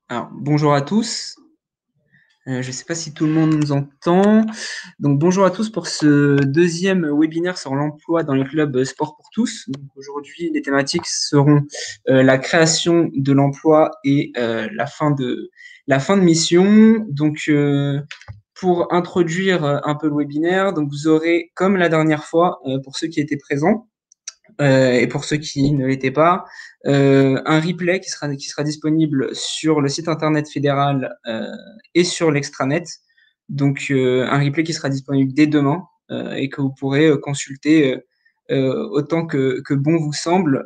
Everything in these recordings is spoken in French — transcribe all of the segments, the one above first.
Alors, bonjour à tous. Je ne sais pas si tout le monde nous entend. Donc, bonjour à tous pour ce deuxième webinaire sur l'emploi dans les clubs sport pour tous. Donc, aujourd'hui, les thématiques seront la création de l'emploi et la fin de mission. Donc, pour introduire un peu le webinaire, donc vous aurez, comme la dernière fois, pour ceux qui étaient présents, et pour ceux qui ne l'étaient pas, un replay qui sera disponible sur le site internet fédéral et sur l'extranet. Donc, un replay qui sera disponible dès demain et que vous pourrez consulter autant que bon vous semble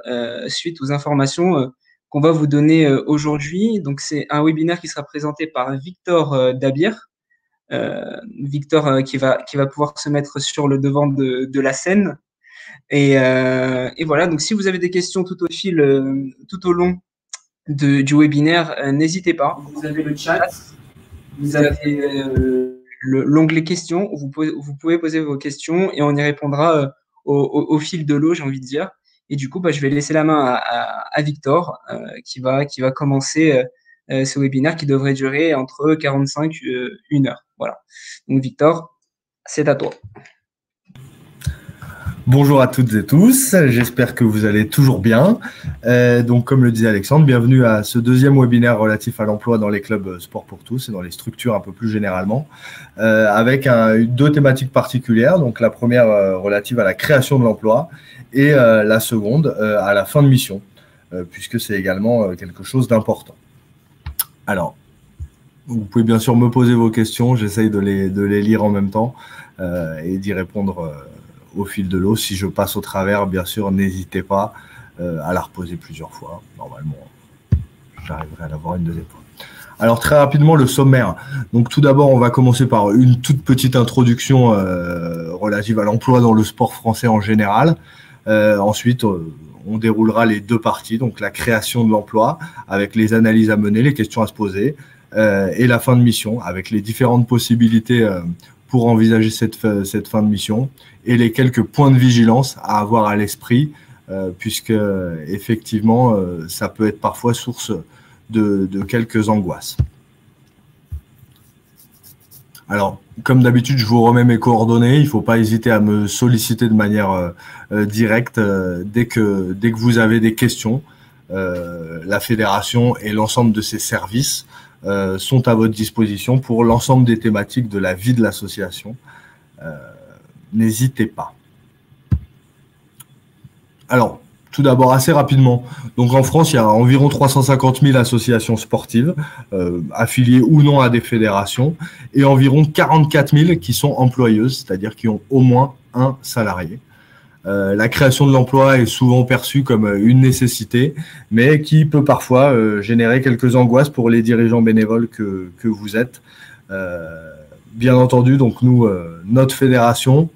suite aux informations qu'on va vous donner aujourd'hui. Donc, c'est un webinaire qui sera présenté par Victor Dabir. Victor qui va pouvoir se mettre sur le devant de la scène et voilà, donc si vous avez des questions tout au fil, tout au long du webinaire, n'hésitez pas. Vous avez le chat, vous avez l'onglet questions, où vous pouvez poser vos questions et on y répondra au fil de l'eau, j'ai envie de dire. Et du coup, je vais laisser la main à Victor qui va commencer ce webinaire qui devrait durer entre 45 et 1 heure. Voilà. Donc Victor, c'est à toi. Bonjour à toutes et tous, j'espère que vous allez toujours bien. Donc, comme le disait Alexandre, bienvenue à ce deuxième webinaire relatif à l'emploi dans les clubs sport pour tous et dans les structures un peu plus généralement, avec deux thématiques particulières. Donc, la première relative à la création de l'emploi et la seconde à la fin de mission, puisque c'est également quelque chose d'important. Alors, vous pouvez bien sûr me poser vos questions, j'essaye de les lire en même temps et d'y répondre au fil de l'eau. Si je passe au travers, bien sûr, n'hésitez pas à la reposer plusieurs fois. Normalement, j'arriverai à l'avoir une deuxième fois. Alors, très rapidement, le sommaire. Donc, tout d'abord, on va commencer par une toute petite introduction relative à l'emploi dans le sport français en général. Ensuite, on déroulera les deux parties, donc la création de l'emploi, avec les analyses à mener, les questions à se poser, et la fin de mission, avec les différentes possibilités pour envisager cette fin de mission et les quelques points de vigilance à avoir à l'esprit, puisque effectivement, ça peut être parfois source de quelques angoisses. Alors, comme d'habitude, je vous remets mes coordonnées. Il ne faut pas hésiter à me solliciter de manière directe dès que vous avez des questions. La fédération et l'ensemble de ses services sont à votre disposition pour l'ensemble des thématiques de la vie de l'association. N'hésitez pas. Alors, tout d'abord, assez rapidement. Donc, en France, il y a environ 350 000 associations sportives, affiliées ou non à des fédérations, et environ 44 000 qui sont employeuses, c'est-à-dire qui ont au moins un salarié. La création de l'emploi est souvent perçue comme une nécessité, mais qui peut parfois générer quelques angoisses pour les dirigeants bénévoles que vous êtes. Bien entendu, donc nous, notre fédération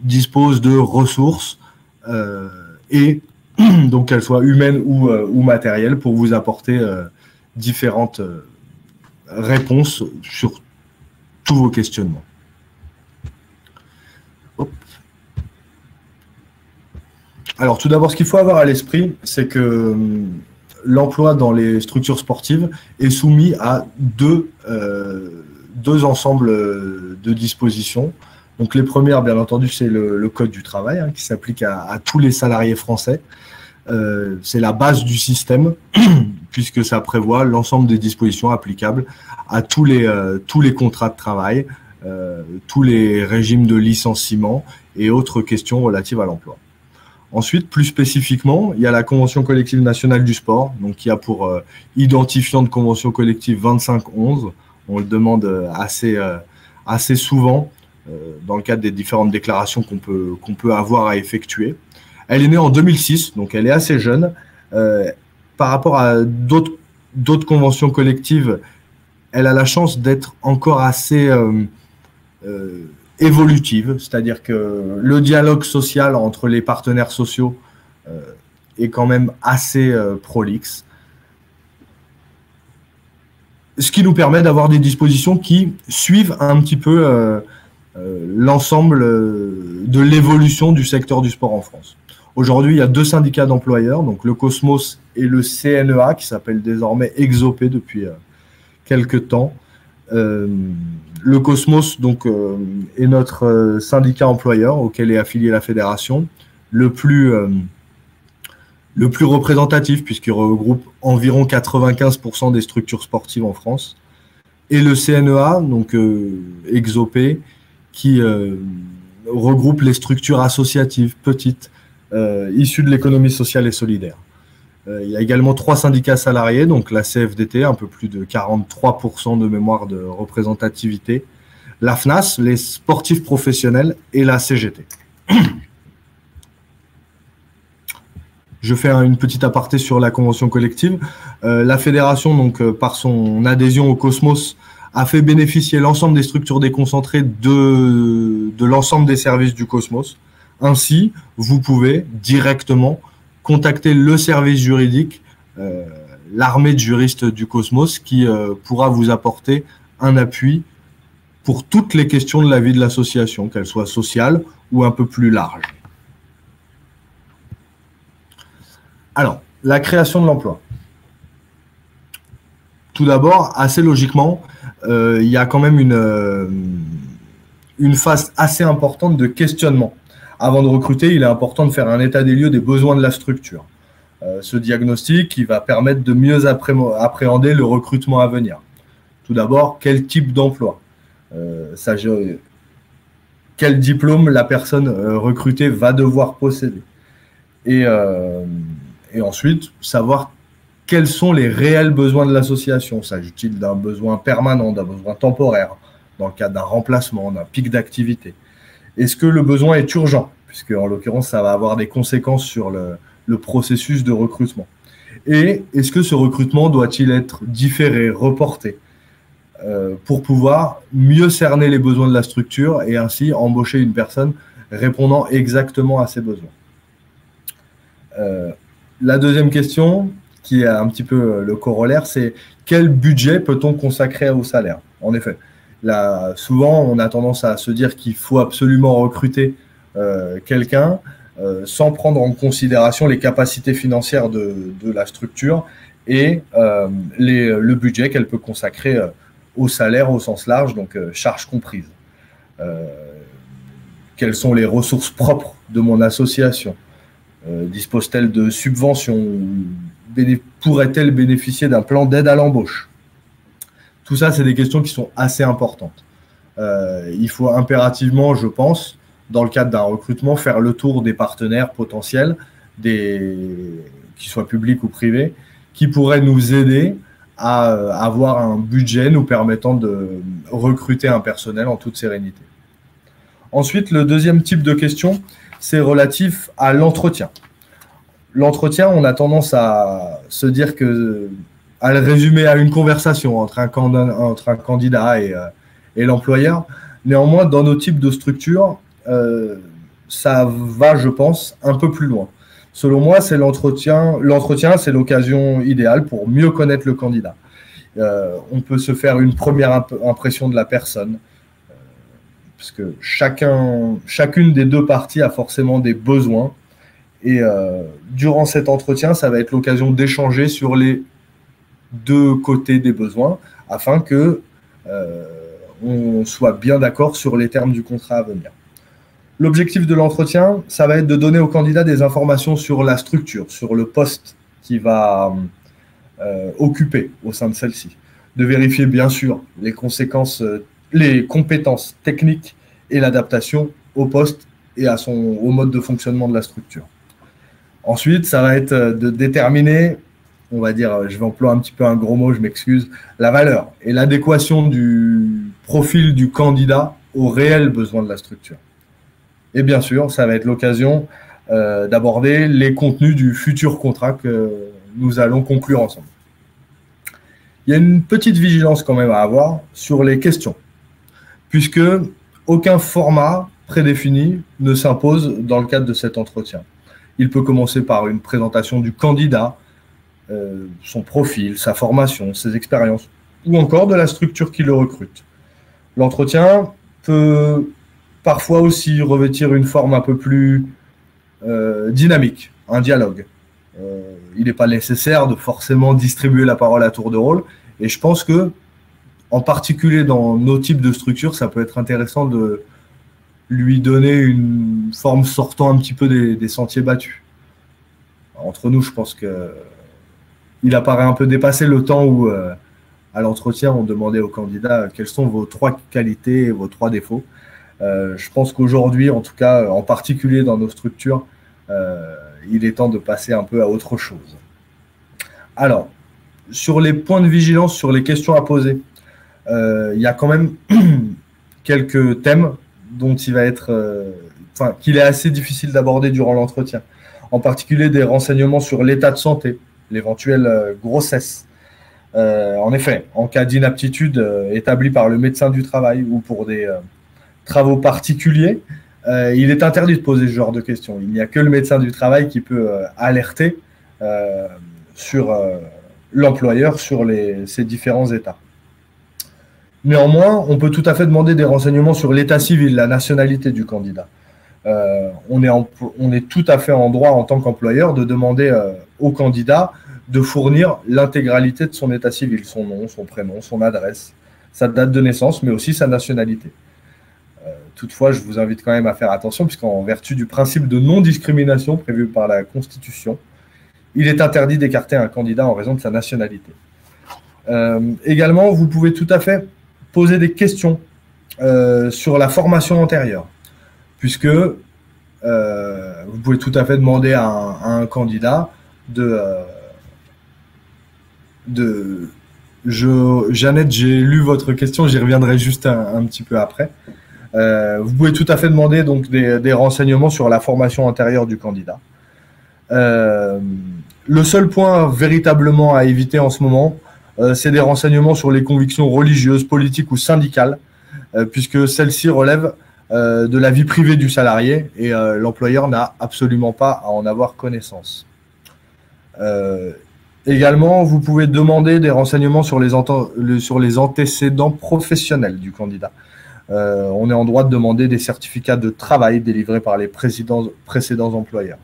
dispose de ressources et donc qu'elles soient humaines ou matérielles pour vous apporter différentes réponses sur tous vos questionnements. Alors, tout d'abord, ce qu'il faut avoir à l'esprit, c'est que l'emploi dans les structures sportives est soumis à deux ensembles de dispositions. Donc, les premières, bien entendu, c'est le Code du travail qui s'applique à tous les salariés français. C'est la base du système puisque ça prévoit l'ensemble des dispositions applicables à tous les contrats de travail, tous les régimes de licenciement et autres questions relatives à l'emploi. Ensuite, plus spécifiquement, il y a la Convention collective nationale du sport, donc qui a pour identifiant de convention collective 2511. On le demande assez souvent dans le cadre des différentes déclarations qu'on peut avoir à effectuer. Elle est née en 2006, donc elle est assez jeune. Par rapport à d'autres conventions collectives, elle a la chance d'être encore assez évolutive, c'est-à-dire que le dialogue social entre les partenaires sociaux est quand même assez prolixe. Ce qui nous permet d'avoir des dispositions qui suivent un petit peu l'ensemble de l'évolution du secteur du sport en France. Aujourd'hui, il y a 2 syndicats d'employeurs, donc le Cosmos et le CNEA, qui s'appelle désormais Exopé depuis quelques temps. Le Cosmos donc, est notre syndicat employeur auquel est affiliée la fédération, le plus représentatif puisqu'il regroupe environ 95% des structures sportives en France. Et le CNEA, donc Exopé, qui regroupe les structures associatives petites issues de l'économie sociale et solidaire. Il y a également 3 syndicats salariés, donc la CFDT, un peu plus de 43% de mémoire de représentativité, la FNAS, les sportifs professionnels et la CGT. Je fais une petite aparté sur la convention collective. La fédération, donc, par son adhésion au Cosmos, a fait bénéficier l'ensemble des structures déconcentrées de l'ensemble des services du Cosmos. Ainsi, vous pouvez directement contacter le service juridique, l'armée de juristes du Cosmos, qui pourra vous apporter un appui pour toutes les questions de la vie de l'association, qu'elles soient sociales ou un peu plus larges. Alors, la création de l'emploi. Tout d'abord, assez logiquement, il y a quand même une phase assez importante de questionnement. Avant de recruter, il est important de faire un état des lieux des besoins de la structure. Ce diagnostic qui va permettre de mieux appréhender le recrutement à venir. Tout d'abord, quel type d'emploi, quel diplôme la personne recrutée va devoir posséder. Et ensuite, savoir quels sont les réels besoins de l'association. S'agit-il d'un besoin permanent, d'un besoin temporaire, dans le cadre d'un remplacement, d'un pic d'activité? Est-ce que le besoin est urgent? Puisque, en l'occurrence, ça va avoir des conséquences sur le processus de recrutement. Et est-ce que ce recrutement doit-il être différé, reporté, pour pouvoir mieux cerner les besoins de la structure et ainsi embaucher une personne répondant exactement à ses besoins? La deuxième question, qui est un petit peu le corollaire, c'est quel budget peut-on consacrer au salaire? En effet, là, souvent, on a tendance à se dire qu'il faut absolument recruter quelqu'un sans prendre en considération les capacités financières de la structure et le budget qu'elle peut consacrer au salaire au sens large, donc charges comprises. Quelles sont les ressources propres de mon association? Dispose-t-elle de subventions? Pourrait-elle bénéficier d'un plan d'aide à l'embauche? Tout ça, c'est des questions qui sont assez importantes. Il faut impérativement, je pense, dans le cadre d'un recrutement, faire le tour des partenaires potentiels, qu'ils soient publics ou privés, qui pourraient nous aider à avoir un budget nous permettant de recruter un personnel en toute sérénité. Ensuite, le deuxième type de question, c'est relatif à l'entretien. L'entretien, on a tendance à se dire à le résumer à une conversation entre un candidat et l'employeur. Néanmoins, dans nos types de structures, ça va, je pense, un peu plus loin. Selon moi, c'est l'entretien, c'est l'occasion idéale pour mieux connaître le candidat. On peut se faire une première impression de la personne, parce que chacune des deux parties a forcément des besoins. Et durant cet entretien, ça va être l'occasion d'échanger sur les deux côtés des besoins, afin que on soit bien d'accord sur les termes du contrat à venir. L'objectif de l'entretien, ça va être de donner au candidat des informations sur la structure, sur le poste qu'il va occuper au sein de celle-ci. De vérifier bien sûr les compétences techniques et l'adaptation au poste et au mode de fonctionnement de la structure. Ensuite, ça va être de déterminer, on va dire, je vais employer un petit peu un gros mot, je m'excuse, la valeur et l'adéquation du profil du candidat aux réels besoins de la structure. Et bien sûr, ça va être l'occasion d'aborder les contenus du futur contrat que nous allons conclure ensemble. Il y a une petite vigilance quand même à avoir sur les questions, puisque aucun format prédéfini ne s'impose dans le cadre de cet entretien. Il peut commencer par une présentation du candidat, son profil, sa formation, ses expériences, ou encore de la structure qui le recrute. L'entretien peut parfois aussi revêtir une forme un peu plus dynamique, un dialogue. Il n'est pas nécessaire de forcément distribuer la parole à tour de rôle. Et je pense que, en particulier dans nos types de structures, ça peut être intéressant de lui donner une forme sortant un petit peu des sentiers battus. Entre nous, je pense qu'il apparaît un peu dépassé le temps où, à l'entretien, on demandait aux candidats quelles sont vos 3 qualités et vos 3 défauts. Je pense qu'aujourd'hui, en tout cas, en particulier dans nos structures, il est temps de passer un peu à autre chose. Alors, sur les points de vigilance, sur les questions à poser, il y a quand même quelques thèmes dont il va être, qu'il est assez difficile d'aborder durant l'entretien. En particulier des renseignements sur l'état de santé, l'éventuelle grossesse. En effet, en cas d'inaptitude établie par le médecin du travail ou pour des travaux particuliers, il est interdit de poser ce genre de questions. Il n'y a que le médecin du travail qui peut alerter sur l'employeur sur ces différents états. Néanmoins, on peut tout à fait demander des renseignements sur l'état civil, la nationalité du candidat. On est tout à fait en droit en tant qu'employeur de demander au candidat de fournir l'intégralité de son état civil, son nom, son prénom, son adresse, sa date de naissance, mais aussi sa nationalité. Toutefois, je vous invite quand même à faire attention, puisqu'en vertu du principe de non-discrimination prévu par la Constitution, il est interdit d'écarter un candidat en raison de sa nationalité. Également, vous pouvez tout à fait poser des questions sur la formation antérieure, puisque vous pouvez tout à fait demander à un candidat Jeannette, j'ai lu votre question, j'y reviendrai juste un petit peu après. Vous pouvez tout à fait demander donc des renseignements sur la formation antérieure du candidat. Le seul point véritablement à éviter en ce moment, c'est des renseignements sur les convictions religieuses, politiques ou syndicales, puisque celles-ci relèvent de la vie privée du salarié et l'employeur n'a absolument pas à en avoir connaissance. Également, vous pouvez demander des renseignements sur les antécédents professionnels du candidat. On est en droit de demander des certificats de travail délivrés par les précédents employeurs.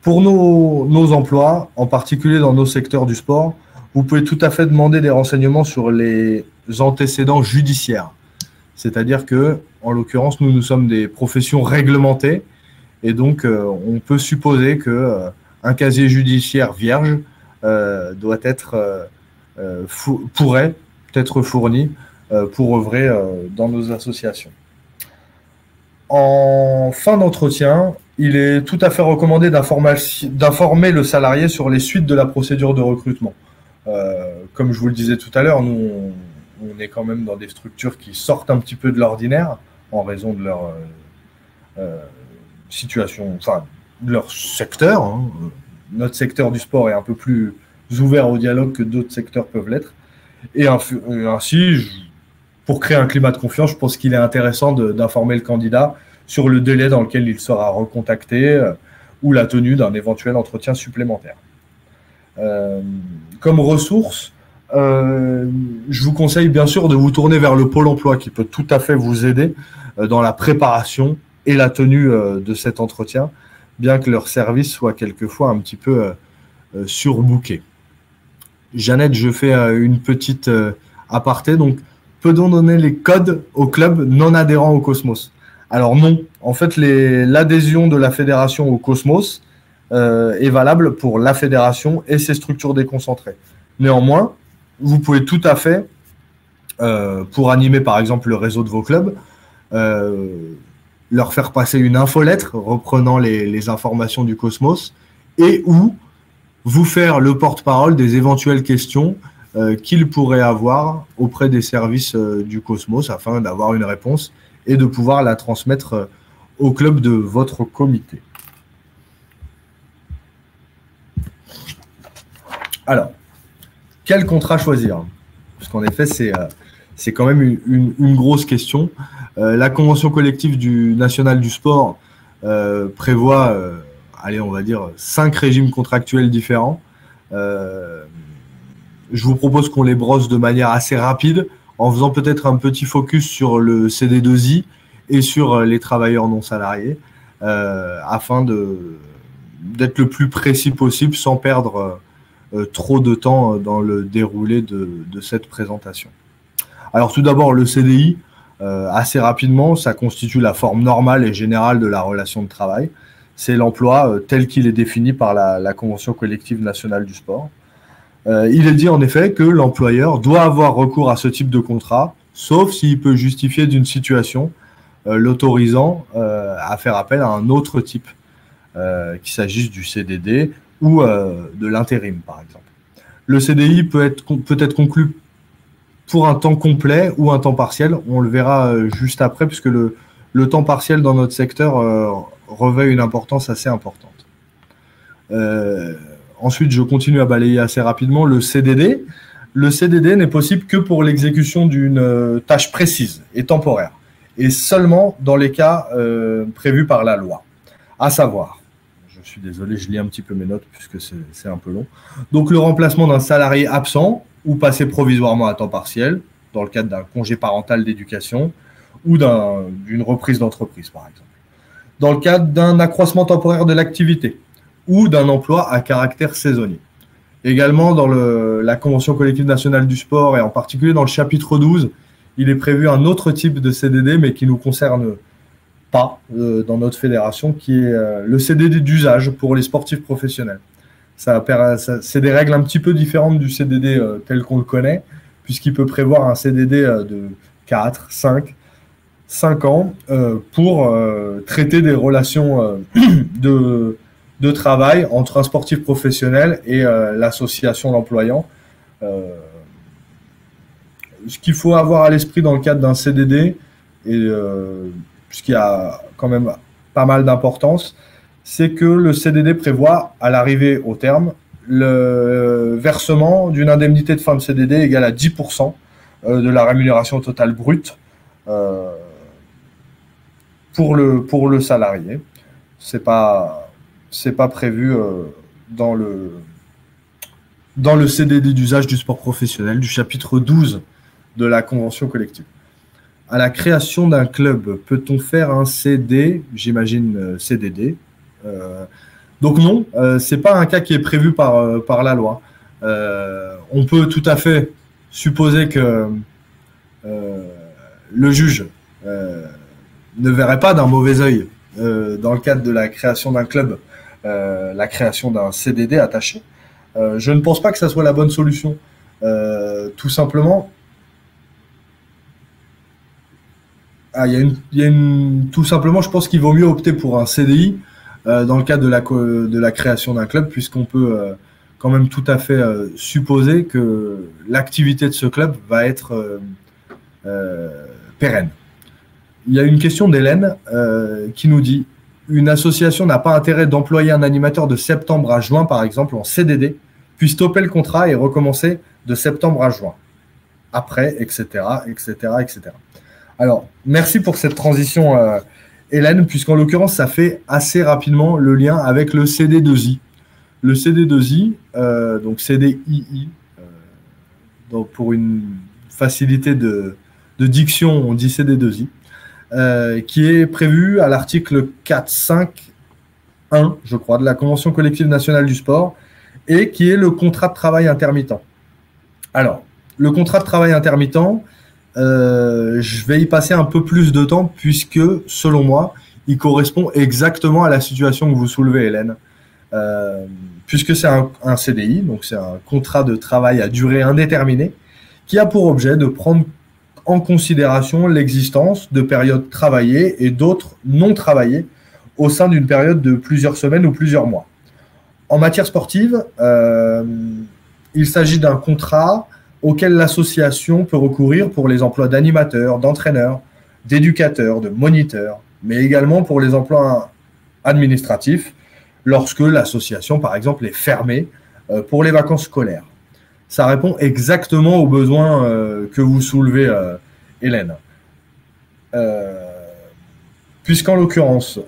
Pour nos emplois, en particulier dans nos secteurs du sport, vous pouvez tout à fait demander des renseignements sur les antécédents judiciaires. C'est-à-dire que, en l'occurrence, nous sommes des professions réglementées et donc on peut supposer qu'un casier judiciaire vierge pourrait être fourni pour œuvrer dans nos associations. En fin d'entretien, il est tout à fait recommandé d'informer le salarié sur les suites de la procédure de recrutement. Comme je vous le disais tout à l'heure, nous, on est quand même dans des structures qui sortent un petit peu de l'ordinaire en raison de leur situation, enfin, de leur secteur. Hein. Notre secteur du sport est un peu plus ouvert au dialogue que d'autres secteurs peuvent l'être. Et ainsi, pour créer un climat de confiance, je pense qu'il est intéressant d'informer le candidat sur le délai dans lequel il sera recontacté ou la tenue d'un éventuel entretien supplémentaire. Comme ressource, je vous conseille bien sûr de vous tourner vers le Pôle emploi qui peut tout à fait vous aider dans la préparation et la tenue de cet entretien, bien que leur service soit quelquefois un petit peu surbooké. Jeannette, je fais une petite aparté. Donc, peut-on donner les codes aux clubs non adhérents au Cosmos? Alors non. En fait, l'adhésion de la fédération au Cosmos est valable pour la fédération et ses structures déconcentrées. Néanmoins, vous pouvez tout à fait, pour animer par exemple le réseau de vos clubs, leur faire passer une infolettre reprenant les informations du Cosmos et ou vous faire le porte-parole des éventuelles questions qu'ils pourraient avoir auprès des services du Cosmos afin d'avoir une réponse et de pouvoir la transmettre au club de votre comité. Alors, quel contrat choisir? Parce qu'en effet, c'est quand même une grosse question. La convention collective nationale du sport prévoit, on va dire, 5 régimes contractuels différents. Je vous propose qu'on les brosse de manière assez rapide, en faisant peut-être un petit focus sur le CD2I et sur les travailleurs non salariés. afin d'être le plus précis possible sans perdre trop de temps dans le déroulé de cette présentation. Alors tout d'abord, le CDI, assez rapidement, ça constitue la forme normale et générale de la relation de travail. C'est l'emploi tel qu'il est défini par la Convention collective nationale du sport. Il est dit en effet que l'employeur doit avoir recours à ce type de contrat, sauf s'il peut justifier d'une situation l'autorisant à faire appel à un autre type, qu'il s'agisse du CDD ou de l'intérim, par exemple. Le CDI peut être conclu pour un temps complet ou un temps partiel. On le verra juste après, puisque le temps partiel dans notre secteur revêt une importance assez importante. Ensuite, je continue à balayer assez rapidement le CDD. Le CDD n'est possible que pour l'exécution d'une tâche précise et temporaire, et seulement dans les cas prévus par la loi. À savoir, je suis désolé, je lis un petit peu mes notes puisque c'est un peu long. Donc, le remplacement d'un salarié absent ou passé provisoirement à temps partiel, dans le cadre d'un congé parental d'éducation ou d'une reprise d'entreprise, par exemple. Dans le cadre d'un accroissement temporaire de l'activité ou d'un emploi à caractère saisonnier. Également, dans la Convention collective nationale du sport et en particulier dans le chapitre 12, il est prévu un autre type de CDD, mais qui ne nous concerne pas dans notre fédération, qui est le CDD d'usage pour les sportifs professionnels. C'est des règles un petit peu différentes du CDD tel qu'on le connaît, puisqu'il peut prévoir un CDD de 4, 5 ans pour traiter des relations de travail entre un sportif professionnel et l'association l'employant. Ce qu'il faut avoir à l'esprit dans le cadre d'un CDD, et puisqu'il y a quand même pas mal d'importance, c'est que le CDD prévoit, à l'arrivée au terme, le versement d'une indemnité de fin de CDD égale à 10% de la rémunération totale brute pour le salarié. C'est pas prévu dans le CDD d'usage du sport professionnel du chapitre 12 de la Convention collective. À la création d'un club, peut-on faire un CD, j'imagine CDD? Donc non, c'est pas un cas qui est prévu par la loi. On peut tout à fait supposer que le juge ne verrait pas d'un mauvais œil dans le cadre de la création d'un club, la création d'un CDD attaché. Je ne pense pas que ça soit la bonne solution. Tout simplement, tout simplement, je pense qu'il vaut mieux opter pour un CDI dans le cadre de la création d'un club, puisqu'on peut quand même tout à fait supposer que l'activité de ce club va être pérenne. Il y a une question d'Hélène qui nous dit: une association n'a pas intérêt d'employer un animateur de septembre à juin, par exemple, en CDD, puis stopper le contrat et recommencer de septembre à juin. Après, etc., etc., etc. Alors, merci pour cette transition, Hélène, puisqu'en l'occurrence, ça fait assez rapidement le lien avec le CD2I. Le CD2I, donc CDII, donc pour une facilité de diction, on dit CD2I, qui est prévu à l'article 4.5.1, je crois, de la Convention collective nationale du sport, et qui est le contrat de travail intermittent. Alors, le contrat de travail intermittent, je vais y passer un peu plus de temps puisque, selon moi, il correspond exactement à la situation que vous soulevez, Hélène. Puisque c'est un CDI, donc c'est un contrat de travail à durée indéterminée, qui a pour objet de prendre en considération l'existence de périodes travaillées et d'autres non travaillées au sein d'une période de plusieurs semaines ou plusieurs mois. En matière sportive, il s'agit d'un contrat auquel l'association peut recourir pour les emplois d'animateurs, d'entraîneurs, d'éducateurs, de moniteurs, mais également pour les emplois administratifs, lorsque l'association, par exemple, est fermée pour les vacances scolaires. Ça répond exactement aux besoins que vous soulevez, Hélène. Puisqu'en l'occurrence,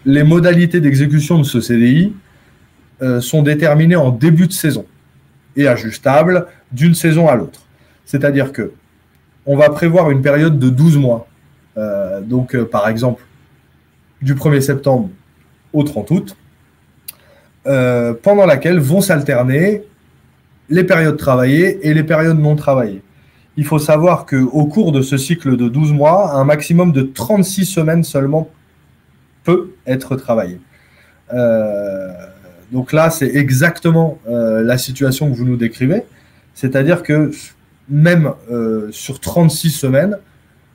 les modalités d'exécution de ce CDI sont déterminées en début de saison et ajustables d'une saison à l'autre. C'est-à-dire que on va prévoir une période de 12 mois. Donc, par exemple, du 1er septembre au 30 août, pendant laquelle vont s'alterner les périodes travaillées et les périodes non travaillées. Il faut savoir qu'au cours de ce cycle de 12 mois, un maximum de 36 semaines seulement peut être travaillé. Donc là, c'est exactement la situation que vous nous décrivez. C'est-à-dire que même sur 36 semaines,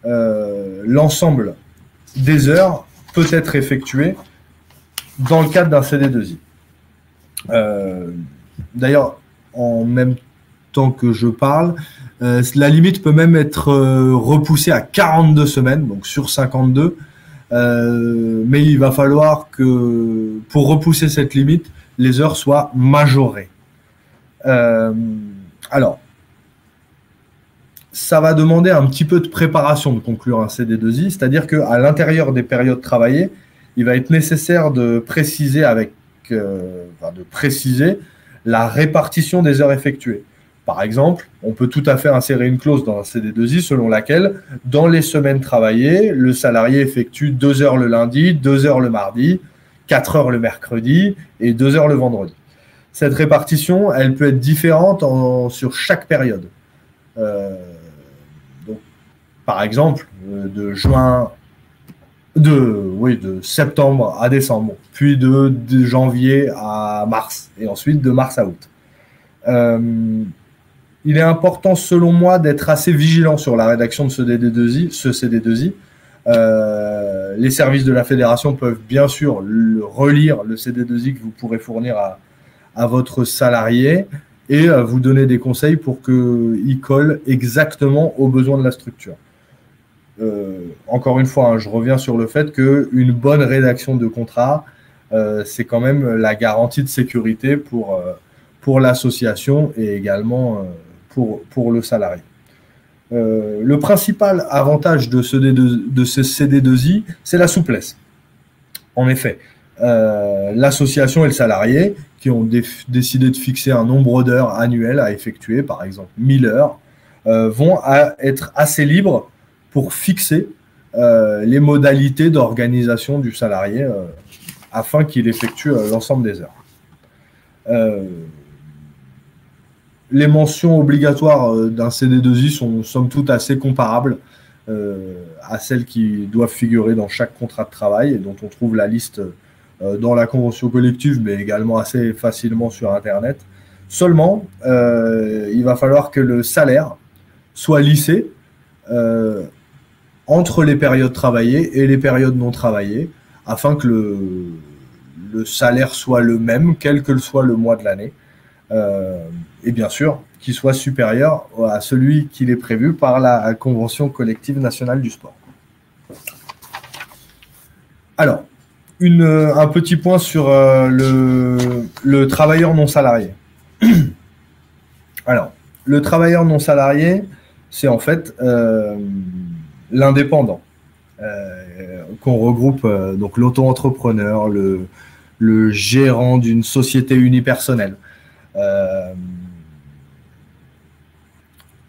l'ensemble des heures peut être effectué dans le cadre d'un CD2I. D'ailleurs, en même temps que je parle, la limite peut même être repoussée à 42 semaines, donc sur 52. Mais il va falloir que, pour repousser cette limite, les heures soient majorées. Alors, ça va demander un petit peu de préparation de conclure un CD2I, c'est-à-dire qu'à l'intérieur des périodes travaillées, il va être nécessaire de préciser, la répartition des heures effectuées. Par exemple, on peut tout à fait insérer une clause dans un CD2I selon laquelle, dans les semaines travaillées, le salarié effectue 2 heures le lundi, 2 heures le mardi, 4 heures le mercredi et 2 heures le vendredi. Cette répartition, elle peut être différente sur chaque période. Donc, par exemple, de septembre à décembre, puis de janvier à mars, et ensuite de mars à août. Il est important, selon moi, d'être assez vigilant sur la rédaction de ce CD2I. Les services de la fédération peuvent bien sûr relire le CD2I que vous pourrez fournir à votre salarié et vous donner des conseils pour qu'il colle exactement aux besoins de la structure. Encore une fois, je reviens sur le fait qu'une bonne rédaction de contrat, c'est quand même la garantie de sécurité pour l'association et également pour le salarié. Le principal avantage de ce CD2I, c'est la souplesse. En effet, l'association et le salarié qui ont décidé de fixer un nombre d'heures annuelles à effectuer, par exemple 1000 heures, vont être assez libres pour fixer les modalités d'organisation du salarié afin qu'il effectue l'ensemble des heures. Les mentions obligatoires d'un CD2I sont somme toute assez comparables à celles qui doivent figurer dans chaque contrat de travail et dont on trouve la liste dans la convention collective, mais également assez facilement sur Internet. Seulement, il va falloir que le salaire soit lissé entre les périodes travaillées et les périodes non travaillées, afin que le salaire soit le même, quel que soit le mois de l'année. Et bien sûr, qu'il soit supérieur à celui qu'il est prévu par la Convention collective nationale du sport. Alors, un petit point sur le travailleur non salarié. Alors, le travailleur non salarié, c'est en fait l'indépendant, qu'on regroupe donc l'auto-entrepreneur, le gérant d'une société unipersonnelle.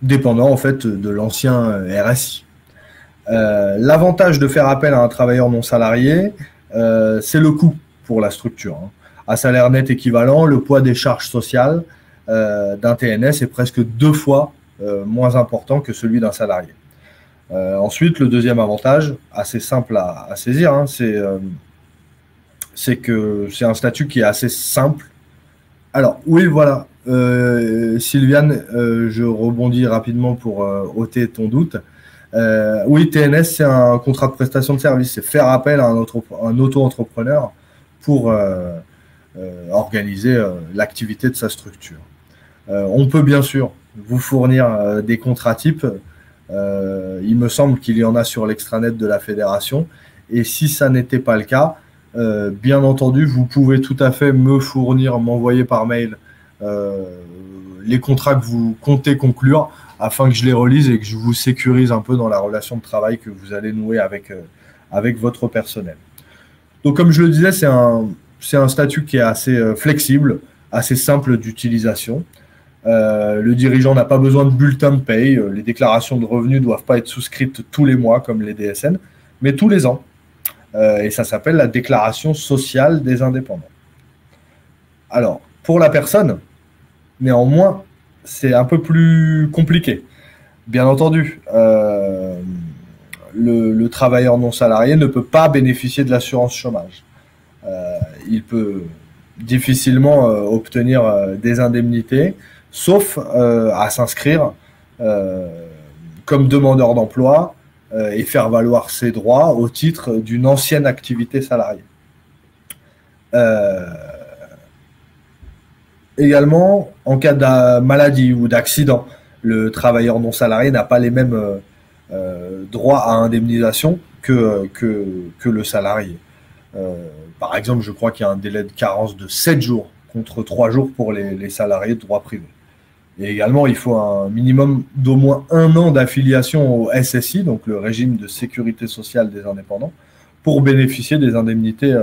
Dépendant en fait de l'ancien RSI. L'avantage de faire appel à un travailleur non salarié, c'est le coût pour la structure. À salaire net équivalent, le poids des charges sociales d'un TNS est presque 2 fois moins important que celui d'un salarié. Ensuite, le deuxième avantage, assez simple à saisir, c'est que c'est un statut qui est assez simple. Alors, oui, voilà. Sylviane, je rebondis rapidement pour ôter ton doute. Oui, TNS, c'est un contrat de prestation de service. C'est faire appel à un auto-entrepreneur pour organiser l'activité de sa structure. On peut bien sûr vous fournir des contrats types. Il me semble qu'il y en a sur l'extranet de la fédération. Et si ça n'était pas le cas, bien entendu, vous pouvez tout à fait m'envoyer par mail les contrats que vous comptez conclure afin que je les relise et que je vous sécurise un peu dans la relation de travail que vous allez nouer avec votre personnel. Donc, comme je le disais, c'est un statut qui est assez flexible, assez simple d'utilisation. Le dirigeant n'a pas besoin de bulletin de paye. Les déclarations de revenus ne doivent pas être souscrites tous les mois comme les DSN, mais tous les ans. et ça s'appelle la déclaration sociale des indépendants. Alors, pour la personne, néanmoins, c'est un peu plus compliqué. Bien entendu, le travailleur non salarié ne peut pas bénéficier de l'assurance chômage. Il peut difficilement obtenir des indemnités, sauf à s'inscrire comme demandeur d'emploi et faire valoir ses droits au titre d'une ancienne activité salariée. Également, en cas de maladie ou d'accident, le travailleur non salarié n'a pas les mêmes droits à indemnisation que le salarié. Par exemple, je crois qu'il y a un délai de carence de 7 jours contre 3 jours pour les salariés de droit privé. Et également, il faut un minimum d'au moins 1 an d'affiliation au SSI, donc le régime de sécurité sociale des indépendants, pour bénéficier des indemnités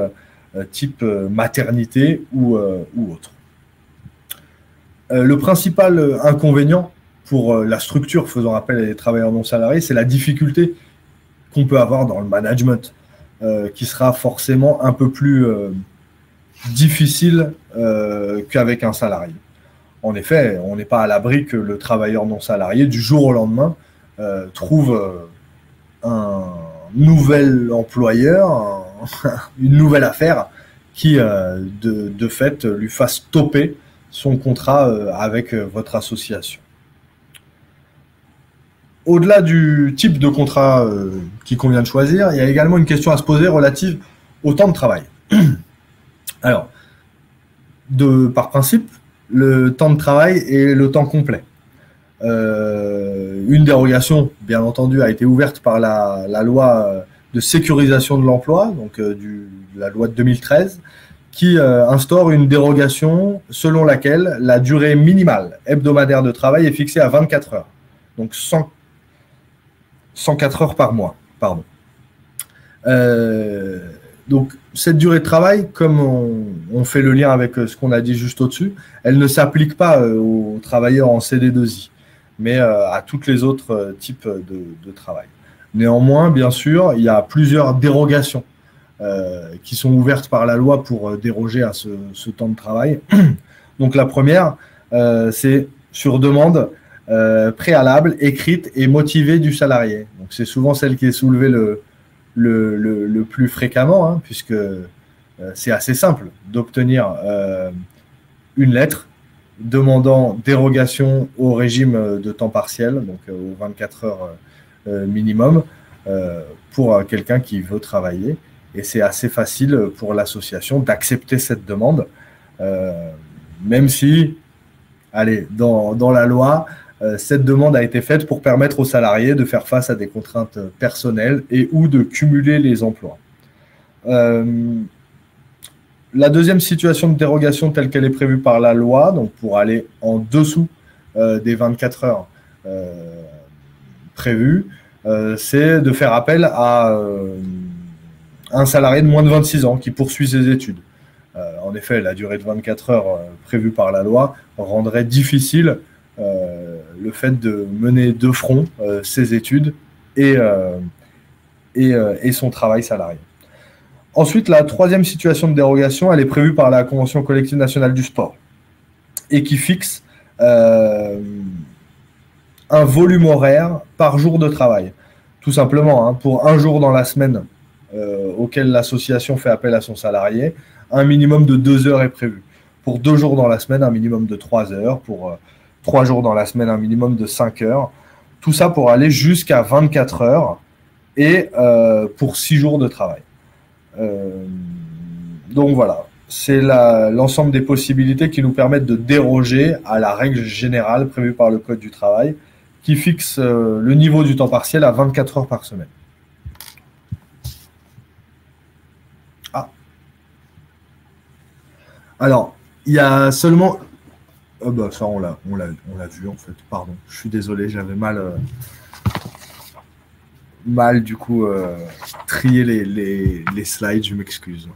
type maternité ou autre. Le principal inconvénient pour la structure faisant appel à des travailleurs non salariés, c'est la difficulté qu'on peut avoir dans le management, qui sera forcément un peu plus difficile qu'avec un salarié. En effet, on n'est pas à l'abri que le travailleur non salarié, du jour au lendemain, trouve un nouvel employeur, une nouvelle affaire qui, de fait, lui fasse stopper son contrat avec votre association. Au-delà du type de contrat qu'il convient de choisir, il y a également une question à se poser relative au temps de travail. Alors, par principe, le temps de travail est le temps complet. Une dérogation, bien entendu, a été ouverte par la loi de sécurisation de l'emploi, donc la loi de 2013, qui instaure une dérogation selon laquelle la durée minimale hebdomadaire de travail est fixée à 24 heures, donc 104 heures par mois. Pardon. Donc, cette durée de travail, comme on fait le lien avec ce qu'on a dit juste au-dessus, elle ne s'applique pas aux travailleurs en CD2I, mais à toutes les autres types de travail. Néanmoins, bien sûr, il y a plusieurs dérogations qui sont ouvertes par la loi pour déroger à ce temps de travail. Donc, la première, c'est sur demande préalable, écrite et motivée du salarié. Donc, c'est souvent celle qui est soulevée le plus fréquemment, hein, puisque c'est assez simple d'obtenir une lettre demandant dérogation au régime de temps partiel, donc aux 24 heures minimum, pour quelqu'un qui veut travailler. Et c'est assez facile pour l'association d'accepter cette demande, même si, allez, dans la loi, cette demande a été faite pour permettre aux salariés de faire face à des contraintes personnelles et ou de cumuler les emplois. La deuxième situation de dérogation telle qu'elle est prévue par la loi, donc pour aller en dessous des 24 heures prévues, c'est de faire appel à un salarié de moins de 26 ans qui poursuit ses études. En effet, la durée de 24 heures prévue par la loi rendrait difficile le fait de mener de front ses études et son travail salarié. Ensuite, la troisième situation de dérogation, elle est prévue par la Convention collective nationale du sport et qui fixe un volume horaire par jour de travail. Tout simplement, hein, pour un jour dans la semaine auquel l'association fait appel à son salarié, un minimum de 2 heures est prévu. Pour 2 jours dans la semaine, un minimum de 3 heures. Pour 3 jours dans la semaine, un minimum de 5 heures. Tout ça pour aller jusqu'à 24 heures et pour 6 jours de travail. Donc voilà, c'est l'ensemble des possibilités qui nous permettent de déroger à la règle générale prévue par le Code du travail qui fixe le niveau du temps partiel à 24 heures par semaine. Ah. Alors, il y a seulement... bah ça, on l'a vu en fait, pardon. Je suis désolé, j'avais mal du coup trier les slides, je m'excuse.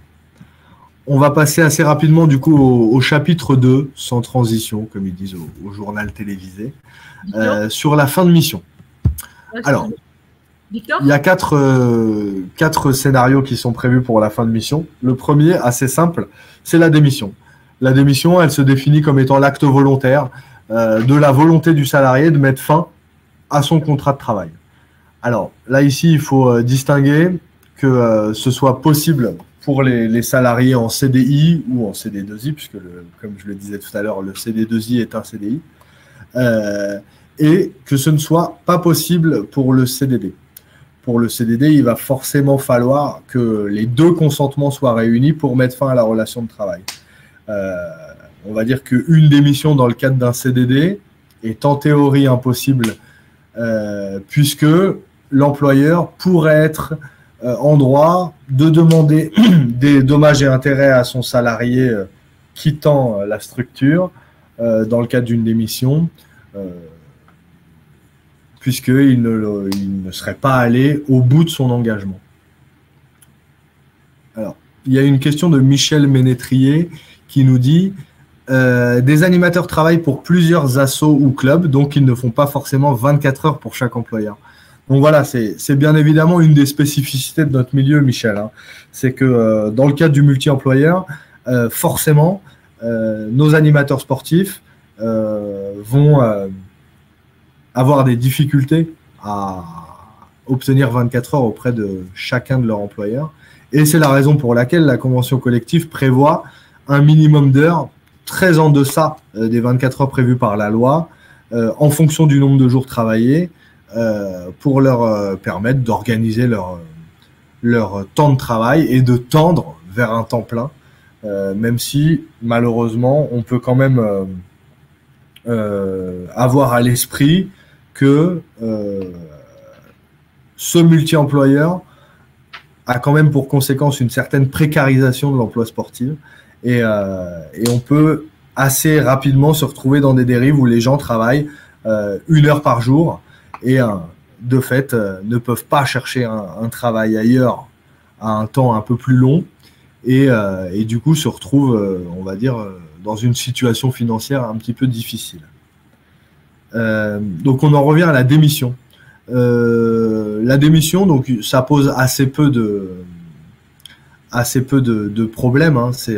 On va passer assez rapidement du coup au chapitre 2, sans transition, comme ils disent au journal télévisé, sur la fin de mission. Alors, Victor? Il y a quatre scénarios qui sont prévus pour la fin de mission. Le premier, assez simple, c'est la démission. La démission, elle se définit comme étant l'acte volontaire de la volonté du salarié de mettre fin à son contrat de travail. Alors là, ici, il faut distinguer que ce soit possible pour les salariés en CDI ou en CD2I, puisque, comme je le disais tout à l'heure, le CD2I est un CDI, et que ce ne soit pas possible pour le CDD. Pour le CDD, il va forcément falloir que les deux consentements soient réunis pour mettre fin à la relation de travail. On va dire qu'une démission dans le cadre d'un CDD est en théorie impossible puisque l'employeur pourrait être en droit de demander des dommages et intérêts à son salarié quittant la structure dans le cadre d'une démission puisqu'il ne serait pas allé au bout de son engagement. Alors, il y a une question de Michel Ménétrier qui nous dit des animateurs travaillent pour plusieurs assos ou clubs, donc ils ne font pas forcément 24 heures pour chaque employeur. Donc voilà, c'est bien évidemment une des spécificités de notre milieu, Michel. Hein. C'est que dans le cadre du multi-employeur, forcément, nos animateurs sportifs vont avoir des difficultés à obtenir 24 heures auprès de chacun de leurs employeurs. Et c'est la raison pour laquelle la convention collective prévoit un minimum d'heures très en deçà des 24 heures prévues par la loi, en fonction du nombre de jours travaillés, pour leur permettre d'organiser leur temps de travail et de tendre vers un temps plein, même si malheureusement on peut quand même avoir à l'esprit que ce multi-employeur a quand même pour conséquence une certaine précarisation de l'emploi sportif et on peut assez rapidement se retrouver dans des dérives où les gens travaillent 1 heure par jour et de fait ne peuvent pas chercher un travail ailleurs à un temps un peu plus long et du coup se retrouvent, on va dire, dans une situation financière un petit peu difficile. Donc on en revient à la démission. La démission, donc ça pose assez peu de problèmes. Hein. C'est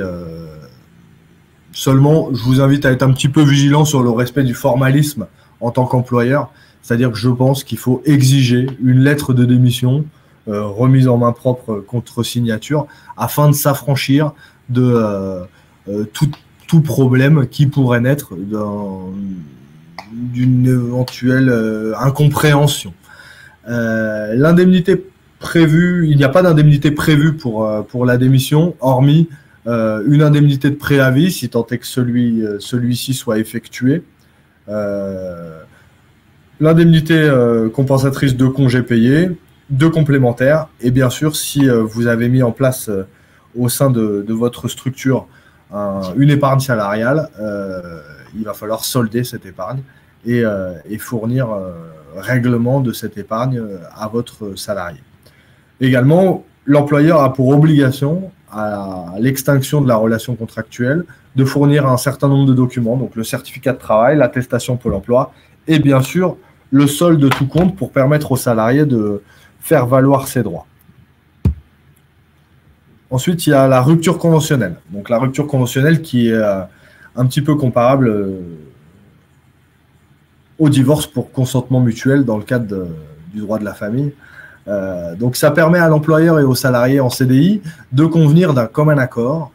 seulement, je vous invite à être un petit peu vigilant sur le respect du formalisme en tant qu'employeur. C'est-à-dire que je pense qu'il faut exiger une lettre de démission remise en main propre contre signature afin de s'affranchir de tout problème qui pourrait naître d'une éventuelle incompréhension. L'indemnité prévue, il n'y a pas d'indemnité prévue pour la démission, hormis une indemnité de préavis, si tant est que celui-ci soit effectué. L'indemnité compensatrice de congés payés, de complémentaires, et bien sûr, si vous avez mis en place au sein de votre structure une épargne salariale, il va falloir solder cette épargne et fournir règlement de cette épargne à votre salarié. Également, l'employeur a pour obligation, à l'extinction de la relation contractuelle, de fournir un certain nombre de documents, donc le certificat de travail, l'attestation Pôle emploi, et bien sûr, le solde de tout compte pour permettre aux salariés de faire valoir ses droits. Ensuite, il y a la rupture conventionnelle. Donc la rupture conventionnelle qui est un petit peu comparable au divorce pour consentement mutuel dans le cadre du droit de la famille. Donc ça permet à l'employeur et aux salariés en CDI de convenir d'un commun accord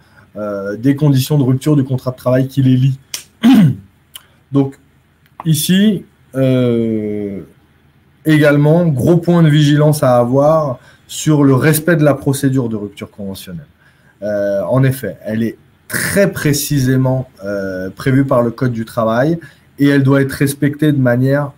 des conditions de rupture du contrat de travail qui les lie. Donc ici, également, gros point de vigilance à avoir sur le respect de la procédure de rupture conventionnelle. En effet, elle est très précisément prévue par le Code du travail et elle doit être respectée de manière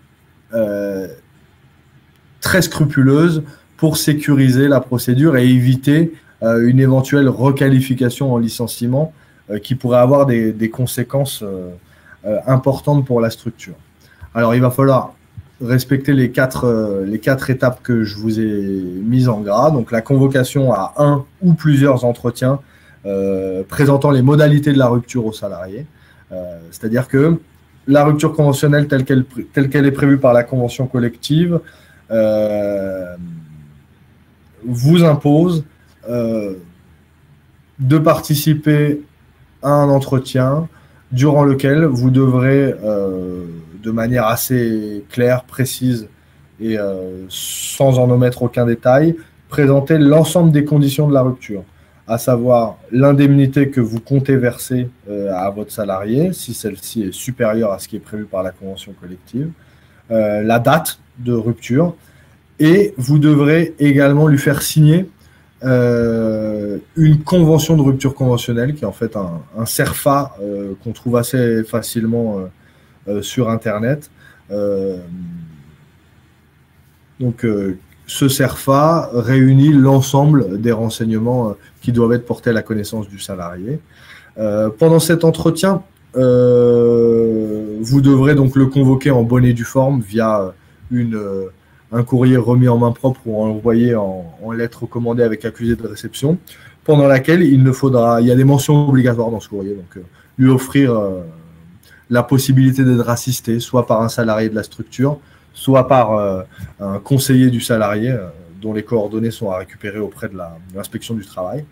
très scrupuleuse pour sécuriser la procédure et éviter une éventuelle requalification en licenciement qui pourrait avoir des conséquences importantes pour la structure. Alors, il va falloir respecter les quatre étapes que je vous ai mises en gras. Donc, la convocation à un ou plusieurs entretiens présentant les modalités de la rupture aux salariés. C'est-à-dire que la rupture conventionnelle telle qu'elle est prévue par la convention collective vous impose de participer à un entretien durant lequel vous devrez, de manière assez claire, précise et sans en omettre aucun détail, présenter l'ensemble des conditions de la rupture, à savoir l'indemnité que vous comptez verser à votre salarié, si celle-ci est supérieure à ce qui est prévu par la convention collective, la date de rupture, et vous devrez également lui faire signer une convention de rupture conventionnelle, qui est en fait un CERFA qu'on trouve assez facilement sur Internet. Donc, ce CERFA réunit l'ensemble des renseignements qui doivent être portés à la connaissance du salarié. Pendant cet entretien, vous devrez donc le convoquer en bonne et due forme via un courrier remis en main propre ou envoyé en lettre recommandée avec accusé de réception, pendant laquelle il y a des mentions obligatoires dans ce courrier, donc lui offrir la possibilité d'être assisté, soit par un salarié de la structure, soit par un conseiller du salarié dont les coordonnées sont à récupérer auprès de l'inspection du travail.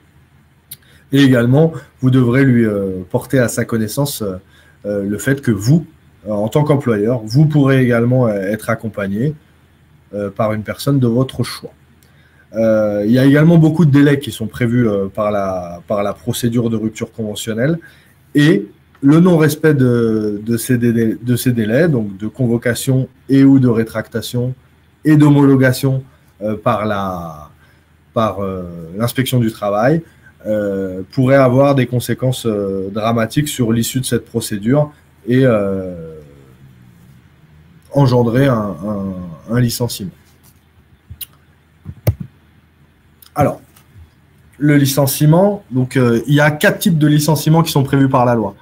Et également, vous devrez lui porter à sa connaissance le fait que vous, en tant qu'employeur, vous pourrez également être accompagné par une personne de votre choix. Il y a également beaucoup de délais qui sont prévus par la procédure de rupture conventionnelle, et le non-respect de ces délais, donc de convocation et ou de rétractation et d'homologation par l'inspection du travail, pourrait avoir des conséquences dramatiques sur l'issue de cette procédure et engendrer un licenciement. Alors, le licenciement, donc il y a 4 types de licenciements qui sont prévus par la loi.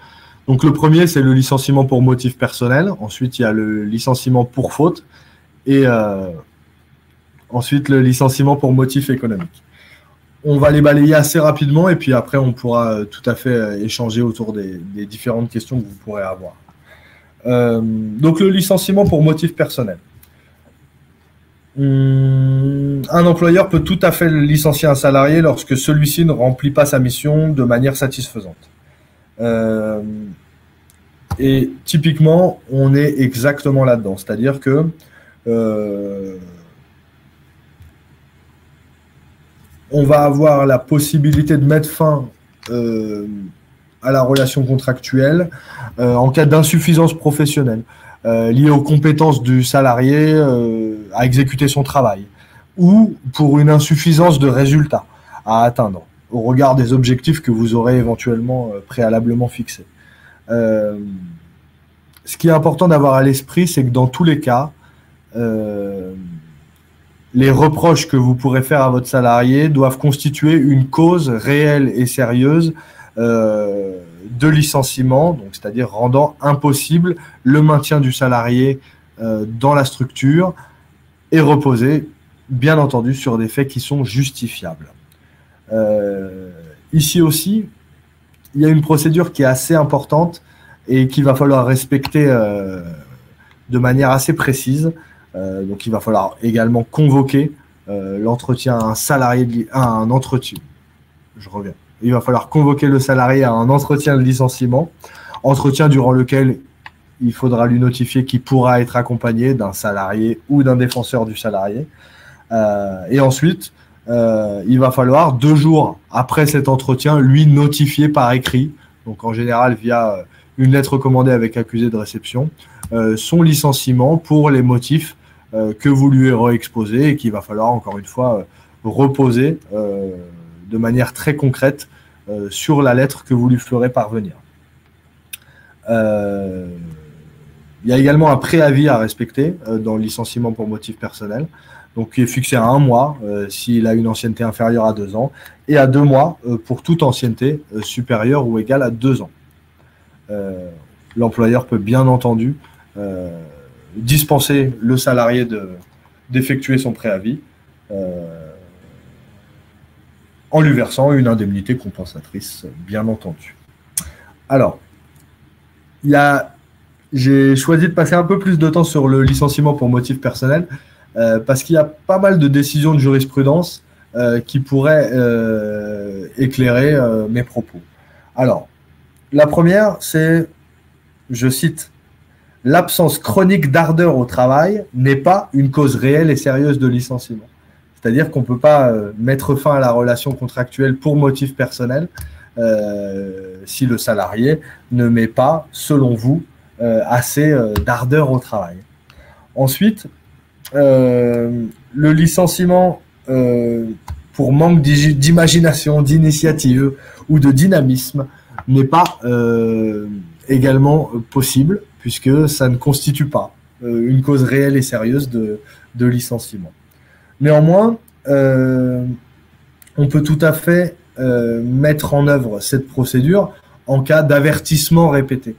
Donc le premier, c'est le licenciement pour motif personnel. Ensuite, il y a le licenciement pour faute. Et ensuite, le licenciement pour motif économique. On va les balayer assez rapidement et puis après, on pourra tout à fait échanger autour des différentes questions que vous pourrez avoir. Donc le licenciement pour motif personnel. Un employeur peut tout à fait licencier un salarié lorsque celui-ci ne remplit pas sa mission de manière satisfaisante. Et typiquement, on est exactement là-dedans. C'est-à-dire que on va avoir la possibilité de mettre fin à la relation contractuelle en cas d'insuffisance professionnelle liée aux compétences du salarié à exécuter son travail, ou pour une insuffisance de résultats à atteindre au regard des objectifs que vous aurez éventuellement préalablement fixés. Ce qui est important d'avoir à l'esprit, c'est que dans tous les cas, les reproches que vous pourrez faire à votre salarié doivent constituer une cause réelle et sérieuse de licenciement, donc c'est-à-dire rendant impossible le maintien du salarié dans la structure, et reposer, bien entendu, sur des faits qui sont justifiables. Ici aussi, il y a une procédure qui est assez importante et qu'il va falloir respecter de manière assez précise. Donc, il va falloir également convoquer l'entretien à un salarié, à un entretien. Je reviens. Il va falloir convoquer le salarié à un entretien de licenciement, entretien durant lequel il faudra lui notifier qu'il pourra être accompagné d'un salarié ou d'un défenseur du salarié. Et ensuite, il va falloir 2 jours après cet entretien lui notifier par écrit, donc en général via une lettre recommandée avec accusé de réception, son licenciement pour les motifs que vous lui aurez exposés et qu'il va falloir encore une fois reposer de manière très concrète sur la lettre que vous lui ferez parvenir. Il y a également un préavis à respecter dans le licenciement pour motif personnel, donc qui est fixé à 1 mois s'il a une ancienneté inférieure à 2 ans, et à 2 mois pour toute ancienneté supérieure ou égale à 2 ans. L'employeur peut bien entendu dispenser le salarié d'effectuer son préavis en lui versant une indemnité compensatrice, bien entendu. Alors, j'ai choisi de passer un peu plus de temps sur le licenciement pour motif personnel parce qu'il y a pas mal de décisions de jurisprudence qui pourraient éclairer mes propos. Alors, la première, c'est, je cite, « L'absence chronique d'ardeur au travail n'est pas une cause réelle et sérieuse de licenciement. » C'est-à-dire qu'on ne peut pas mettre fin à la relation contractuelle pour motif personnel si le salarié ne met pas, selon vous, assez d'ardeur au travail. Ensuite, le licenciement pour manque d'imagination, d'initiative ou de dynamisme n'est pas également possible, puisque ça ne constitue pas une cause réelle et sérieuse de licenciement. Néanmoins, on peut tout à fait mettre en œuvre cette procédure en cas d'avertissement répété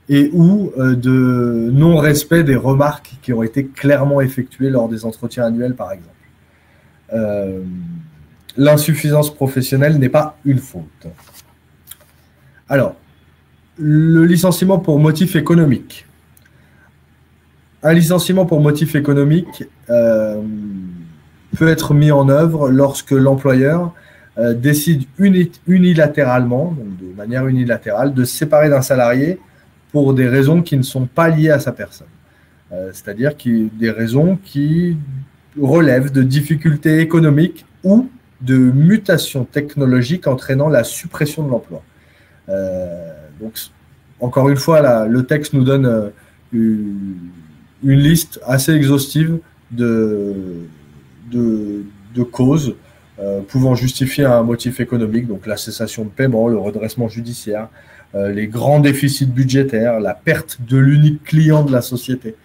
et ou de non-respect des remarques qui ont été clairement effectuées lors des entretiens annuels, par exemple. L'insuffisance professionnelle n'est pas une faute. Alors, le licenciement pour motif économique. Un licenciement pour motif économique peut être mis en œuvre lorsque l'employeur décide unilatéralement, donc de manière unilatérale, de se séparer d'un salarié pour des raisons qui ne sont pas liées à sa personne. C'est-à-dire des raisons qui relèvent de difficultés économiques ou de mutations technologiques entraînant la suppression de l'emploi. Donc, encore une fois, le texte nous donne une liste assez exhaustive de causes pouvant justifier un motif économique, donc la cessation de paiement, le redressement judiciaire, les grands déficits budgétaires, la perte de l'unique client de la société,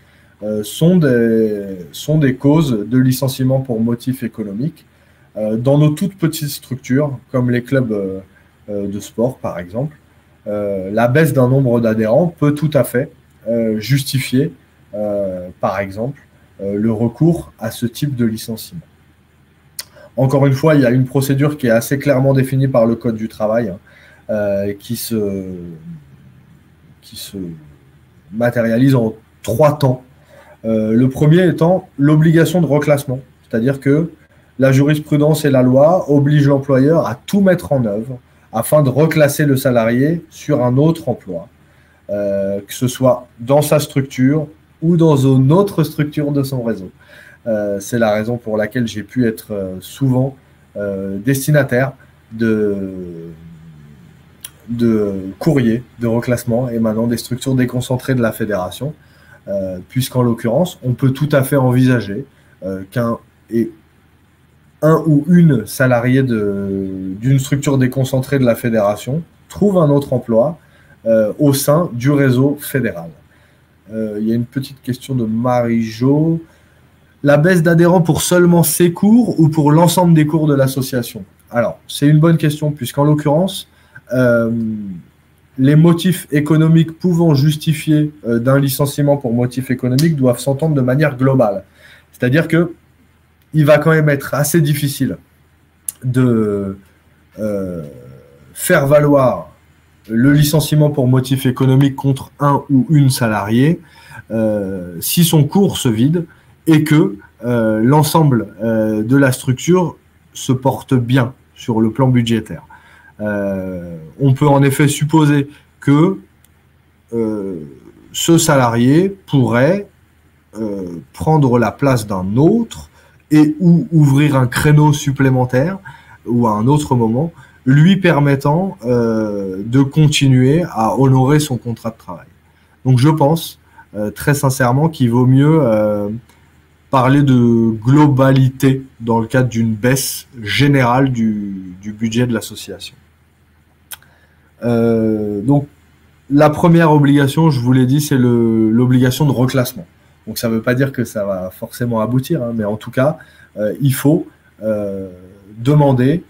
sont des causes de licenciement pour motif économique. Dans nos toutes petites structures, comme les clubs de sport par exemple, la baisse d'un nombre d'adhérents peut tout à fait justifier, par exemple, le recours à ce type de licenciement. Encore une fois, il y a une procédure qui est assez clairement définie par le Code du travail, qui se matérialise en 3 temps. Le premier étant l'obligation de reclassement, c'est-à-dire que la jurisprudence et la loi obligent l'employeur à tout mettre en œuvre afin de reclasser le salarié sur un autre emploi, que ce soit dans sa structure ou dans une autre structure de son réseau. C'est la raison pour laquelle j'ai pu être souvent destinataire de courriers de reclassement émanant des structures déconcentrées de la fédération, puisqu'en l'occurrence, on peut tout à fait envisager qu'un ou une salariée d'une structure déconcentrée de la fédération trouve un autre emploi au sein du réseau fédéral. Il y a une petite question de Marie-Jo. La baisse d'adhérents pour seulement ces cours ou pour l'ensemble des cours de l'association? Alors, c'est une bonne question, puisqu'en l'occurrence, les motifs économiques pouvant justifier d'un licenciement pour motif économique doivent s'entendre de manière globale. C'est-à-dire que il va quand même être assez difficile de faire valoir le licenciement pour motif économique contre un ou une salariée si son cours se vide et que l'ensemble de la structure se porte bien sur le plan budgétaire. On peut en effet supposer que ce salarié pourrait prendre la place d'un autre et ou ouvrir un créneau supplémentaire ou à un autre moment, lui permettant de continuer à honorer son contrat de travail. Donc je pense très sincèrement qu'il vaut mieux parler de globalité dans le cadre d'une baisse générale du budget de l'association. Donc la première obligation, je vous l'ai dit, c'est l'obligation de reclassement. Donc ça ne veut pas dire que ça va forcément aboutir, hein, mais en tout cas, il faut demander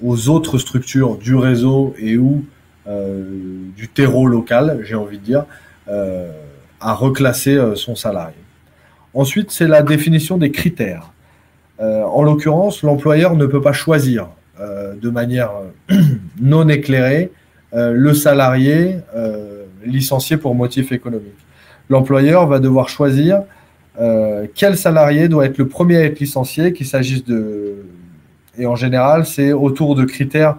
aux autres structures du réseau et ou du terreau local, j'ai envie de dire, à reclasser son salarié. Ensuite, c'est la définition des critères. En l'occurrence, l'employeur ne peut pas choisir de manière non éclairée le salarié licencié pour motif économique. L'employeur va devoir choisir quel salarié doit être le premier à être licencié, qu'il s'agisse de... Et en général, c'est autour de critères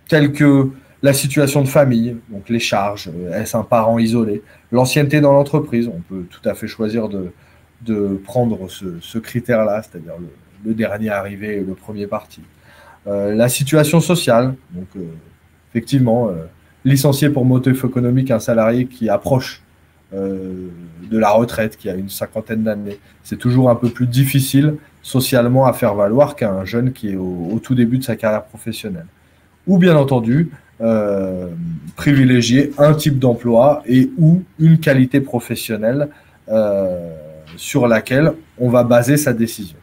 tels que la situation de famille, donc les charges, est-ce un parent isolé, l'ancienneté dans l'entreprise, on peut tout à fait choisir de prendre ce critère-là, c'est-à-dire le dernier arrivé et le premier parti. La situation sociale, donc effectivement, licencier pour motif économique un salarié qui approche de la retraite, qui a une cinquantaine d'années, c'est toujours un peu plus difficile socialement à faire valoir qu'un jeune qui est au tout début de sa carrière professionnelle. Ou bien entendu, privilégier un type d'emploi et ou une qualité professionnelle sur laquelle on va baser sa décision.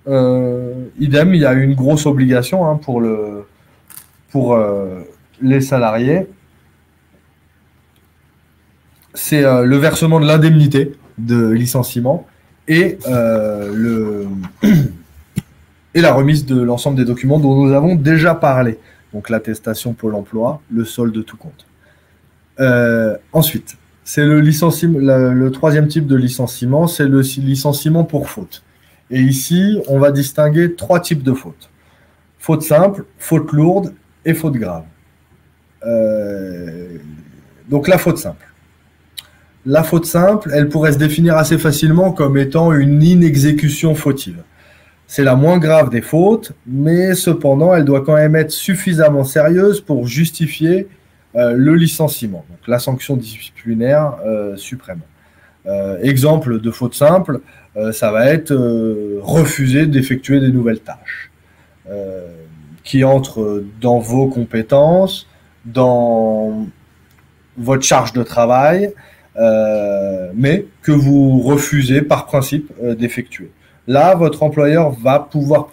Idem, il y a une grosse obligation pour les salariés, c'est le versement de l'indemnité de licenciement et la remise de l'ensemble des documents dont nous avons déjà parlé. Donc l'attestation Pôle emploi, le solde de tout compte. Ensuite, c'est le troisième type de licenciement, c'est le licenciement pour faute. Et ici, on va distinguer 3 types de fautes. Faute simple, faute lourde et faute grave. Donc la faute simple. La faute simple, elle pourrait se définir assez facilement comme étant une inexécution fautive. C'est la moins grave des fautes, mais cependant, elle doit quand même être suffisamment sérieuse pour justifier le licenciement, donc la sanction disciplinaire suprême. Exemple de faute simple, ça va être refuser d'effectuer des nouvelles tâches qui entrent dans vos compétences, dans votre charge de travail, mais que vous refusez par principe d'effectuer. Là, votre employeur va pouvoir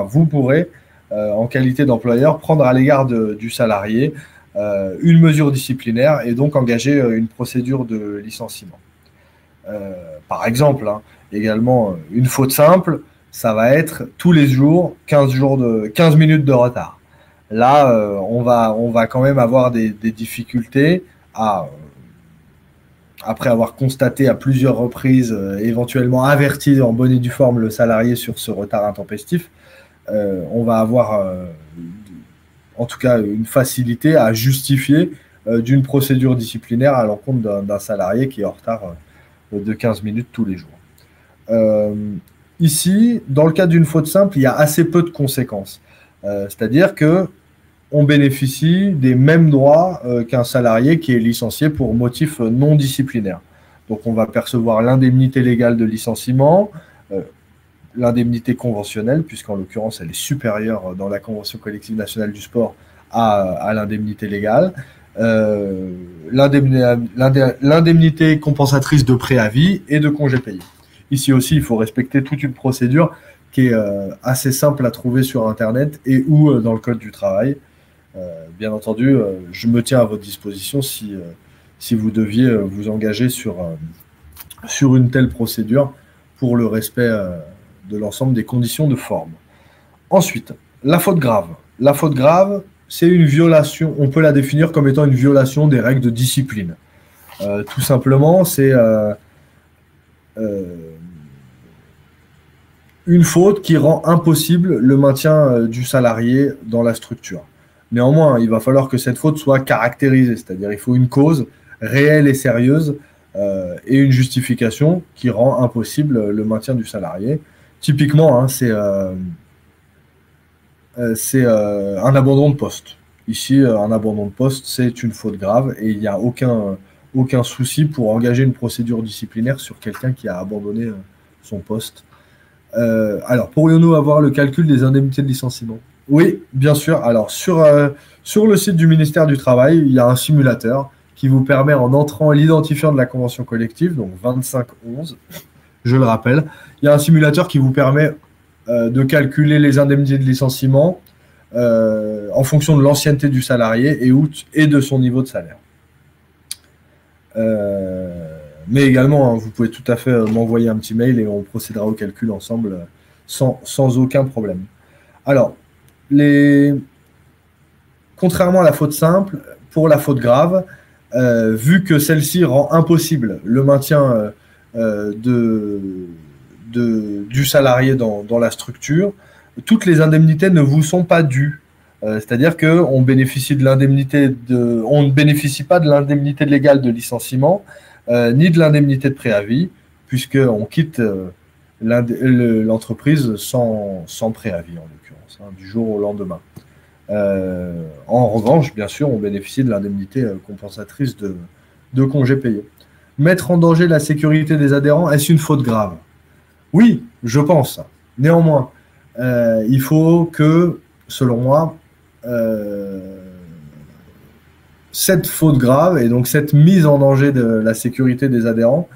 vous pourrez, en qualité d'employeur, prendre à l'égard du salarié une mesure disciplinaire et donc engager une procédure de licenciement. Par exemple, également, une faute simple, ça va être tous les jours 15 minutes de retard. Là, on va quand même avoir des difficultés après avoir constaté à plusieurs reprises, éventuellement averti en bonne et due forme le salarié sur ce retard intempestif, on va avoir en tout cas une facilité à justifier d'une procédure disciplinaire à l'encontre d'un salarié qui est en retard de 15 minutes tous les jours. Ici, dans le cas d'une faute simple, il y a assez peu de conséquences. C'est-à-dire que on bénéficie des mêmes droits qu'un salarié qui est licencié pour motif non disciplinaire. Donc on va percevoir l'indemnité légale de licenciement, l'indemnité conventionnelle, puisqu'en l'occurrence elle est supérieure dans la Convention collective nationale du sport à l'indemnité légale, l'indemnité compensatrice de préavis et de congés payés. Ici aussi, il faut respecter toute une procédure qui est assez simple à trouver sur Internet et ou dans le Code du travail. Bien entendu, je me tiens à votre disposition si vous deviez vous engager sur une telle procédure pour le respect de l'ensemble des conditions de forme. Ensuite, la faute grave. La faute grave, c'est une violation, on peut la définir comme étant une violation des règles de discipline. Tout simplement, c'est une faute qui rend impossible le maintien du salarié dans la structure. Néanmoins, il va falloir que cette faute soit caractérisée, c'est-à-dire il faut une cause réelle et sérieuse et une justification qui rend impossible le maintien du salarié. Typiquement, c'est un abandon de poste. Ici, un abandon de poste, c'est une faute grave et il n'y a aucun souci pour engager une procédure disciplinaire sur quelqu'un qui a abandonné son poste. Alors, pourrions-nous avoir le calcul des indemnités de licenciement ? Oui, bien sûr. Alors, sur le site du ministère du Travail, il y a un simulateur qui vous permet, en entrant l'identifiant de la convention collective, donc 2511, je le rappelle, il y a un simulateur qui vous permet de calculer les indemnités de licenciement en fonction de l'ancienneté du salarié et de son niveau de salaire. Mais également, vous pouvez tout à fait m'envoyer un petit mail et on procédera au calcul ensemble sans aucun problème. Alors, contrairement à la faute simple, pour la faute grave, vu que celle-ci rend impossible le maintien du salarié dans la structure, toutes les indemnités ne vous sont pas dues. C'est-à-dire qu'on bénéficie de l'indemnité on ne bénéficie pas de l'indemnité légale de licenciement, ni de l'indemnité de préavis, puisqu'on quitte l'entreprise sans préavis, en l'occurrence, hein, du jour au lendemain. En revanche, bien sûr, on bénéficie de l'indemnité compensatrice de congés payés. Mettre en danger la sécurité des adhérents, est-ce une faute grave? Oui, je pense. Néanmoins, il faut que, selon moi, cette faute grave et donc cette mise en danger de la sécurité des adhérents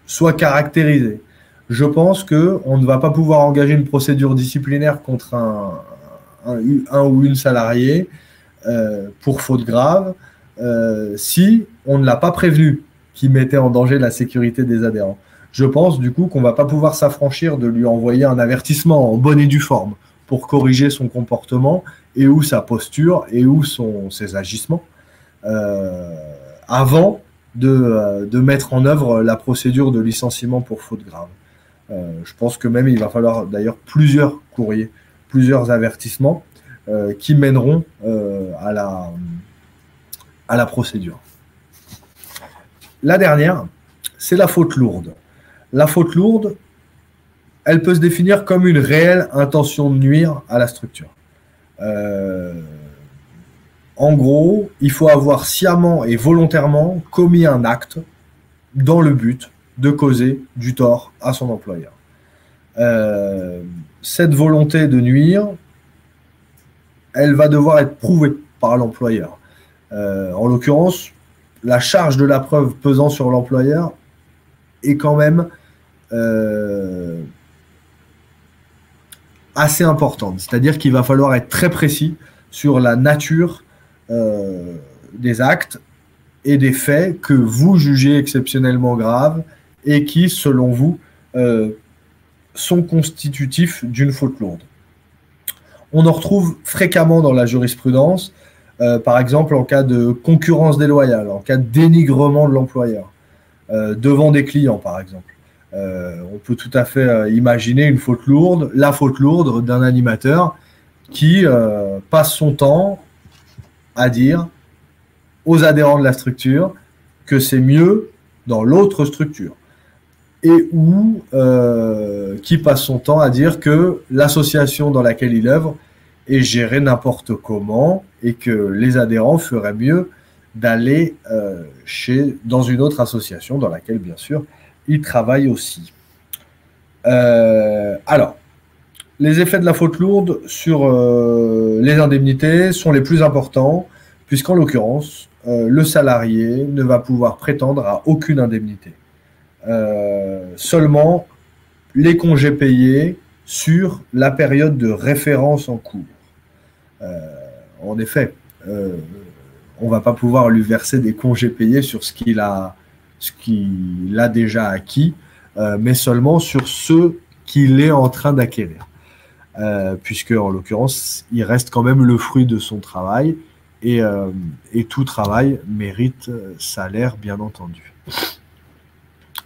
soit caractérisée. Je pense qu'on ne va pas pouvoir engager une procédure disciplinaire contre un ou une salariée pour faute grave si on ne l'a pas prévenu qui mettait en danger la sécurité des adhérents. Je pense du coup qu'on ne va pas pouvoir s'affranchir de lui envoyer un avertissement en bonne et due forme pour corriger son comportement et ou sa posture et ou ses agissements avant de mettre en œuvre la procédure de licenciement pour faute grave. Je pense que même il va falloir d'ailleurs plusieurs courriers, plusieurs avertissements qui mèneront à la procédure. La dernière, c'est la faute lourde. La faute lourde, elle peut se définir comme une réelle intention de nuire à la structure. En gros, il faut avoir sciemment et volontairement commis un acte dans le but de causer du tort à son employeur. Cette volonté de nuire, elle va devoir être prouvée par l'employeur. En l'occurrence, la charge de la preuve pesant sur l'employeur est quand même assez importante. C'est-à-dire qu'il va falloir être très précis sur la nature des actes et des faits que vous jugez exceptionnellement graves et qui, selon vous, sont constitutifs d'une faute lourde. On en retrouve fréquemment dans la jurisprudence, par exemple en cas de concurrence déloyale, en cas de dénigrement de l'employeur, devant des clients, par exemple. On peut tout à fait imaginer une faute lourde, la faute lourde d'un animateur qui passe son temps à dire aux adhérents de la structure que c'est mieux dans l'autre structure et ou qui passe son temps à dire que l'association dans laquelle il œuvre est gérée n'importe comment et que les adhérents feraient mieux d'aller dans une autre association dans laquelle, bien sûr, ils travaillent aussi. Alors, les effets de la faute lourde sur les indemnités sont les plus importants, puisqu'en l'occurrence, le salarié ne va pouvoir prétendre à aucune indemnité. Seulement les congés payés sur la période de référence en cours. En effet, on ne va pas pouvoir lui verser des congés payés sur ce qu'il a déjà acquis, mais seulement sur ceux qu'il est en train d'acquérir. Puisque, en l'occurrence, il reste quand même le fruit de son travail et tout travail mérite salaire, bien entendu.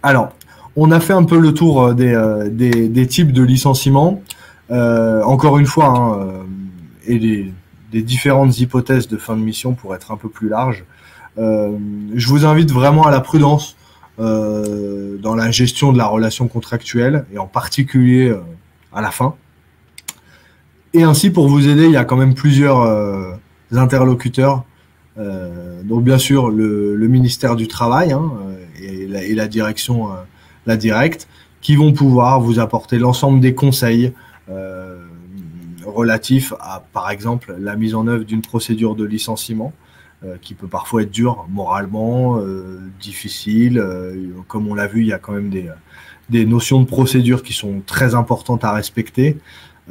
Alors, on a fait un peu le tour des types de licenciements. Encore une fois, hein, et des différentes hypothèses de fin de mission pour être un peu plus large. Je vous invite vraiment à la prudence dans la gestion de la relation contractuelle et en particulier à la fin. Et ainsi, pour vous aider, il y a quand même plusieurs interlocuteurs. Donc, bien sûr, le ministère du Travail et la direction, la directe, qui vont pouvoir vous apporter l'ensemble des conseils relatifs à, par exemple, la mise en œuvre d'une procédure de licenciement, qui peut parfois être dure moralement, difficile. Comme on l'a vu, il y a quand même des notions de procédure qui sont très importantes à respecter.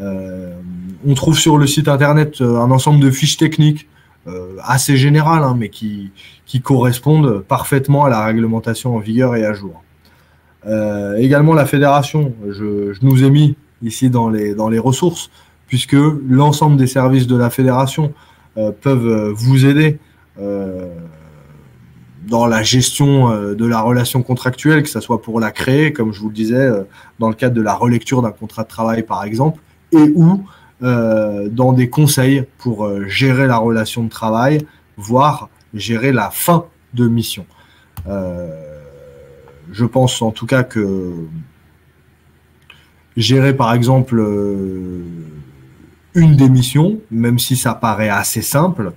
On trouve sur le site internet un ensemble de fiches techniques assez générales, hein, mais qui correspondent parfaitement à la réglementation en vigueur et à jour. Également la fédération, je nous ai mis ici dans les ressources, puisque l'ensemble des services de la fédération peuvent vous aider dans la gestion de la relation contractuelle, que ce soit pour la créer, comme je vous le disais, dans le cadre de la relecture d'un contrat de travail, par exemple, et ou dans des conseils pour gérer la relation de travail, voire gérer la fin de mission. Je pense en tout cas que gérer, par exemple, une démission, même si ça paraît assez simple,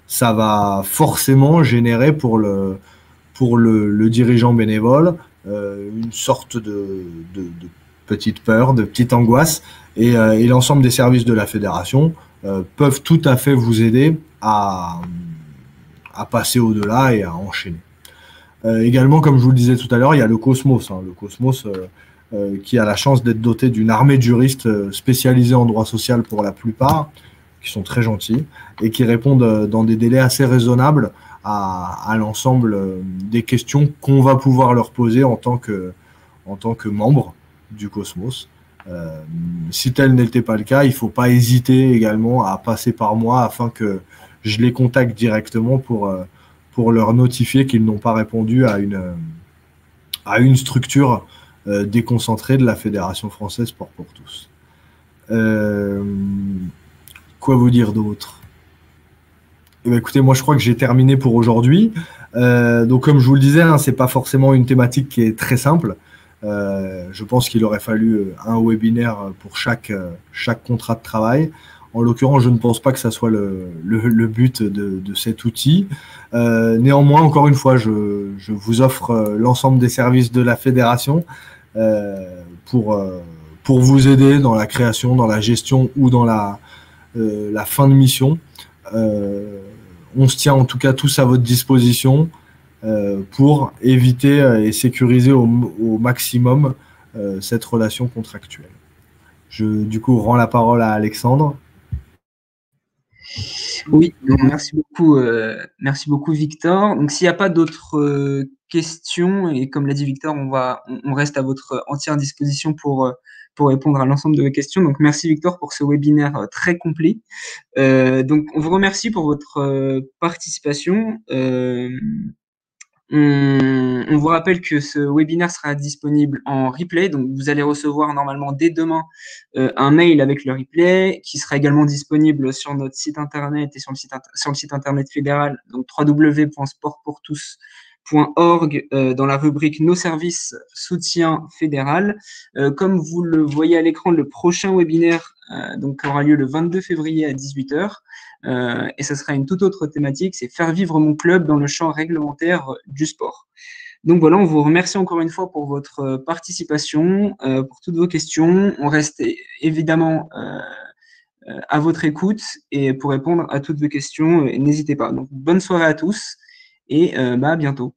ça va forcément générer pour le dirigeant bénévole une sorte de petite peur, de petite angoisse, et l'ensemble des services de la fédération peuvent tout à fait vous aider à passer au-delà et à enchaîner. Également, comme je vous le disais tout à l'heure, il y a le Cosmos. Le Cosmos qui a la chance d'être doté d'une armée de juristes spécialisés en droit social pour la plupart, qui sont très gentils et qui répondent dans des délais assez raisonnables à l'ensemble des questions qu'on va pouvoir leur poser en tant que membre du Cosmos. Si tel n'était pas le cas, il ne faut pas hésiter également à passer par moi afin que je les contacte directement pour leur notifier qu'ils n'ont pas répondu à une structure déconcentrée de la Fédération française Sport pour tous. Quoi vous dire d'autre? Eh bien, écoutez, moi je crois que j'ai terminé pour aujourd'hui. Donc comme je vous le disais, ce n'est pas forcément une thématique qui est très simple. Je pense qu'il aurait fallu un webinaire pour chaque contrat de travail. En l'occurrence, je ne pense pas que ça soit le but de cet outil. Néanmoins, encore une fois, je vous offre l'ensemble des services de la fédération pour vous aider dans la création, dans la gestion ou dans la fin de mission. On se tient en tout cas tous à votre disposition pour éviter et sécuriser au maximum cette relation contractuelle. Je, du coup, rends la parole à Alexandre. Oui, merci beaucoup Victor. Donc s'il n'y a pas d'autres questions, et comme l'a dit Victor, on reste à votre entière disposition pour répondre à l'ensemble de vos questions. Donc merci Victor pour ce webinaire très complet. Donc on vous remercie pour votre participation. On vous rappelle que ce webinaire sera disponible en replay, donc vous allez recevoir normalement dès demain un mail avec le replay qui sera également disponible sur notre site internet et sur le site internet fédéral, donc www.sportpourtous.org dans la rubrique Nos services soutien fédéral. Comme vous le voyez à l'écran, le prochain webinaire donc aura lieu le 22 février à 18h. Et ce sera une toute autre thématique, c'est faire vivre mon club dans le champ réglementaire du sport. Donc voilà, on vous remercie encore une fois pour votre participation, pour toutes vos questions. On reste évidemment à votre écoute et pour répondre à toutes vos questions, n'hésitez pas. Donc bonne soirée à tous et à bientôt.